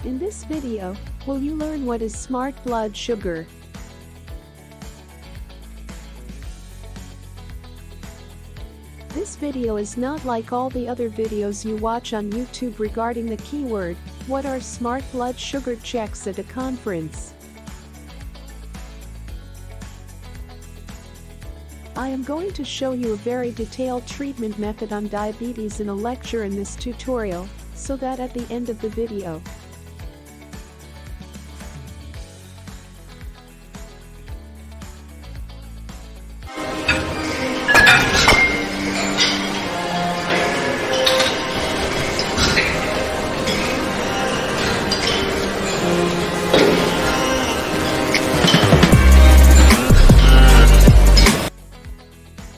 In this video, will you learn what is smart blood sugar? This video is not like all the other videos you watch on YouTube regarding the keyword, what are smart blood sugar checks at a conference? I am going to show you a very detailed treatment method on diabetes in a lecture in this tutorial, so that at the end of the video,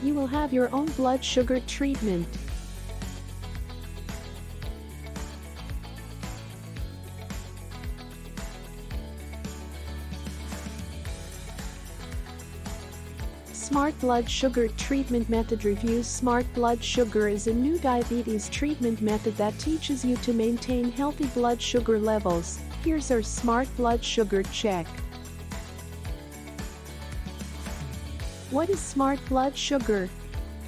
you will have your own blood sugar treatment. Smart blood sugar treatment method reviews. Smart blood sugar is a new diabetes treatment method that teaches you to maintain healthy blood sugar levels. Here's our smart blood sugar check. What is smart blood sugar?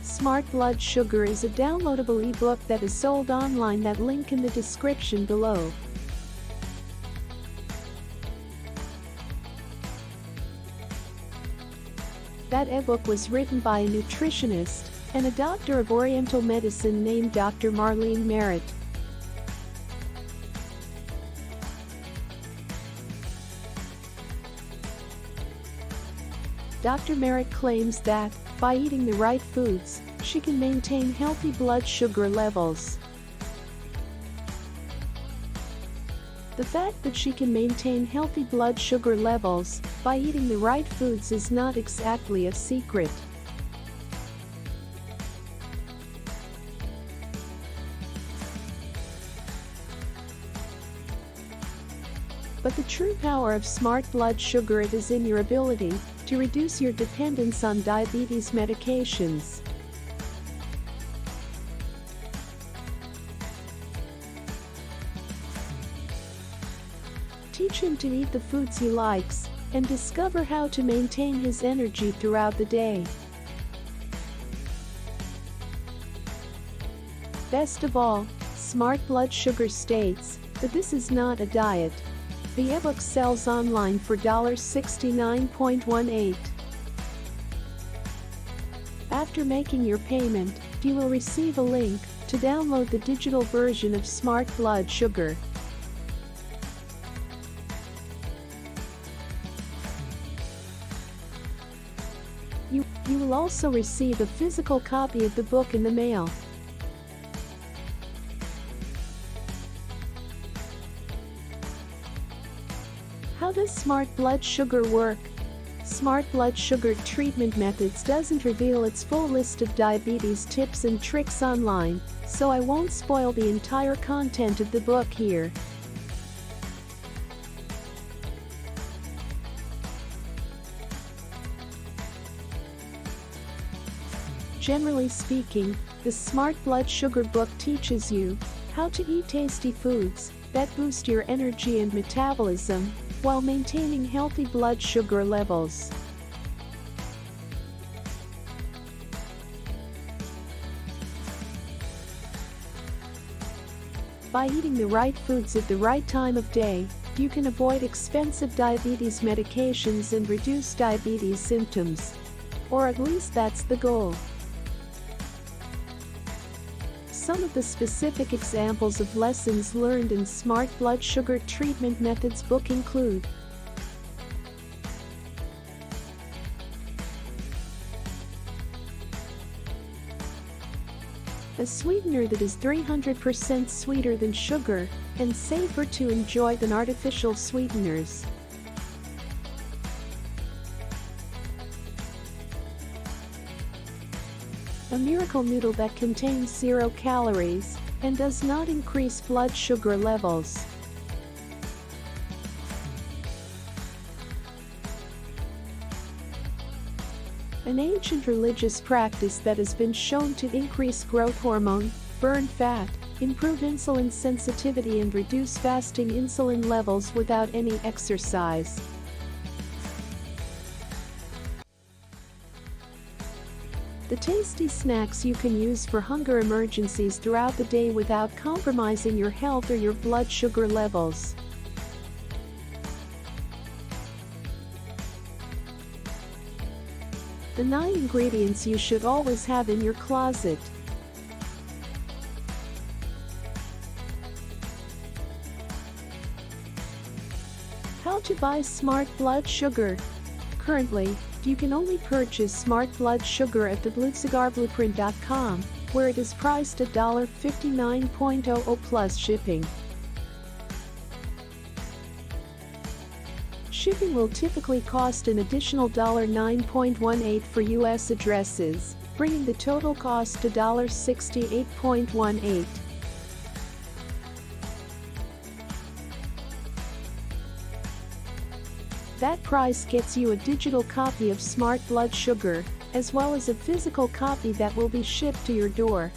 Smart blood sugar is a downloadable ebook that is sold online. That link in the description below. That ebook was written by a nutritionist and a doctor of Oriental medicine named Dr. Marlene Merritt. Dr. Merritt claims that, by eating the right foods, she can maintain healthy blood sugar levels. The fact that she can maintain healthy blood sugar levels by eating the right foods is not exactly a secret. But the true power of smart blood sugar is in your ability to reduce your dependence on diabetes medications. Teach him to eat the foods he likes and discover how to maintain his energy throughout the day. Best of all, Smart Blood Sugar states that this is not a diet. The ebook sells online for $69.18. After making your payment, you will receive a link to download the digital version of Smart Blood Sugar. You will also receive a physical copy of the book in the mail. How does smart blood sugar work? Smart blood sugar treatment methods doesn't reveal its full list of diabetes tips and tricks online, so I won't spoil the entire content of the book here. Generally speaking, the Smart Blood Sugar book teaches you how to eat tasty foods that boost your energy and metabolism while maintaining healthy blood sugar levels. By eating the right foods at the right time of day, you can avoid expensive diabetes medications and reduce diabetes symptoms. Or at least that's the goal. Some of the specific examples of lessons learned in Smart Blood Sugar treatment methods book include: a sweetener that is 300% sweeter than sugar and safer to enjoy than artificial sweeteners. A miracle noodle that contains 0 calories and does not increase blood sugar levels. An ancient religious practice that has been shown to increase growth hormone, burn fat, improve insulin sensitivity and reduce fasting insulin levels without any exercise. The tasty snacks you can use for hunger emergencies throughout the day without compromising your health or your blood sugar levels. The 9 ingredients you should always have in your closet. How to buy smart blood sugar. Currently, you can only purchase smart blood sugar at thebluecigar-blueprint.com, where it is priced at $59.00 plus shipping. Shipping will typically cost an additional $9.18 for U.S. addresses, bringing the total cost to $68.18. That price gets you a digital copy of Smart Blood Sugar, as well as a physical copy that will be shipped to your door.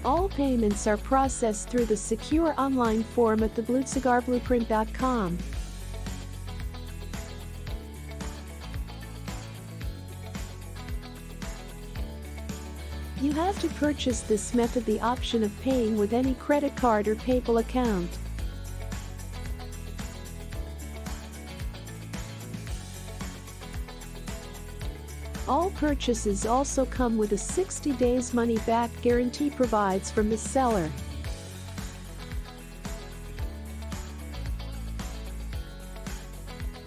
All payments are processed through the secure online form at thebluecigar-blueprint.com. You have to purchase this method the option of paying with any credit card or PayPal account. All purchases also come with a 60 days money-back guarantee provides from the seller.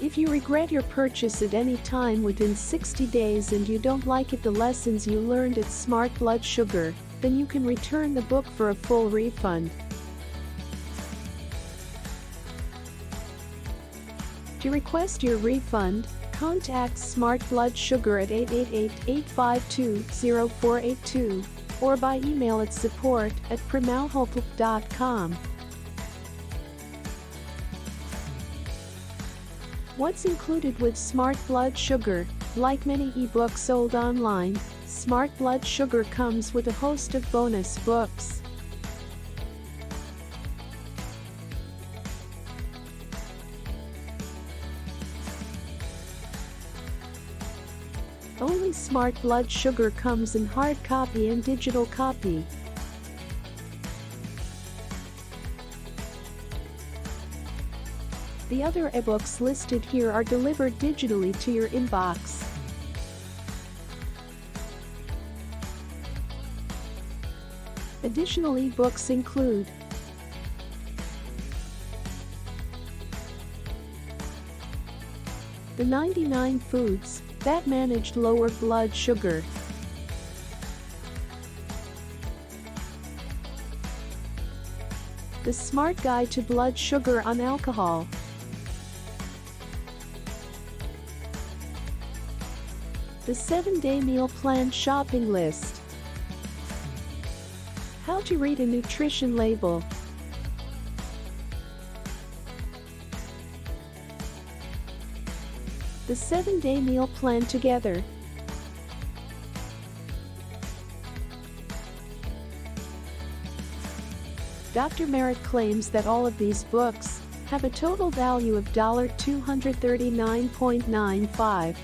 If you regret your purchase at any time within 60 days and you don't like the lessons you learned at Smart Blood Sugar, then you can return the book for a full refund. To request your refund, contact Smart Blood Sugar at 888-852-0482 or by email at support@primalhope.com. What's included with Smart Blood Sugar? Like many ebooks sold online, Smart Blood Sugar comes with a host of bonus books. Only Smart Blood Sugar comes in hard copy and digital copy. The other ebooks listed here are delivered digitally to your inbox. Additional ebooks include The 99 Foods That Managed Lower Blood Sugar, The Smart Guide to Blood Sugar on Alcohol, The 7-Day Meal Plan Shopping List, How to Read a Nutrition Label, The 7-Day Meal Plan Together, Dr. Merritt claims that all of these books have a total value of $239.95.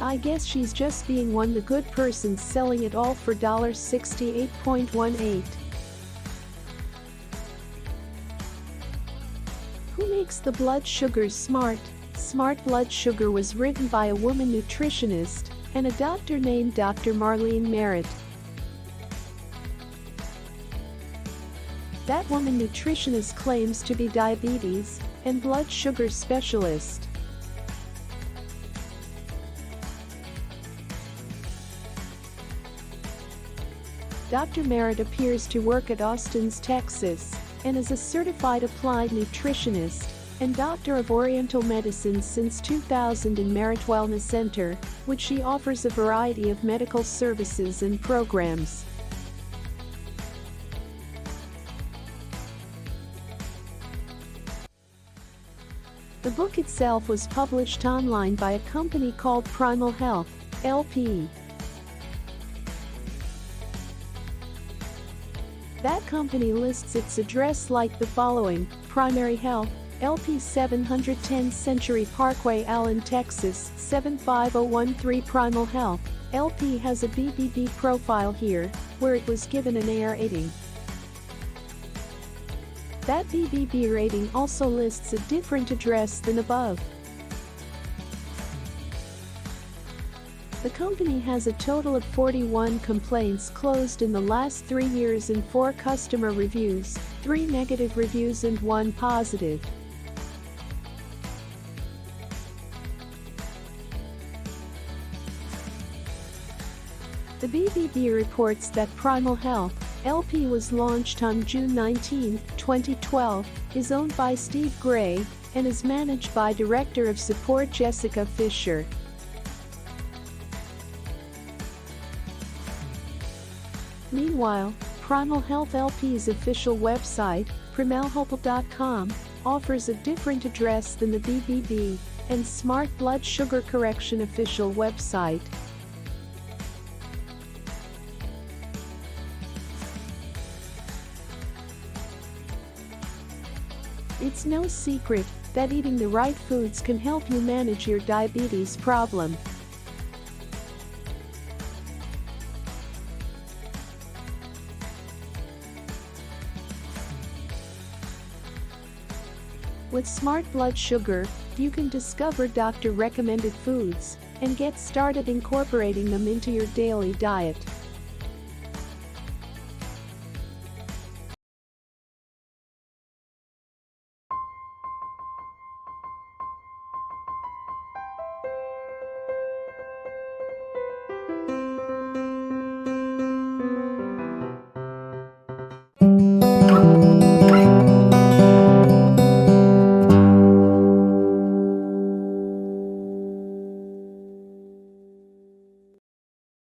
I guess she's just being one the good person selling it all for $68.18. Who makes the blood sugar smart? Smart Blood Sugar was written by a woman nutritionist and a doctor named Dr. Marlene Merritt. That woman nutritionist claims to be diabetes and blood sugar specialist. Dr. Merritt appears to work at Austin, Texas, and is a certified applied nutritionist and doctor of Oriental Medicine since 2000 in Merritt Wellness Center, which she offers a variety of medical services and programs. The book itself itself was published online by a company called Primal Health, LP. That company lists its address like the following: Primary Health, LP 710 Century Parkway, Allen, Texas 75013. Primal Health, LP has a BBB profile here, where it was given an AR rating. That BBB rating also lists a different address than above. The company has a total of 41 complaints closed in the last 3 years and 4 customer reviews, 3 negative reviews and 1 positive. The BBB reports that Primal Health, LP was launched on June 19, 2012, is owned by Steve Gray, and is managed by Director of Support Jessica Fisher. Meanwhile, Primal Health LP's official website, primalhealth.com, offers a different address than the BBB and Smart Blood Sugar Correction official website. It's no secret that eating the right foods can help you manage your diabetes problem. With Smart Blood Sugar, you can discover doctor-recommended foods and get started incorporating them into your daily diet.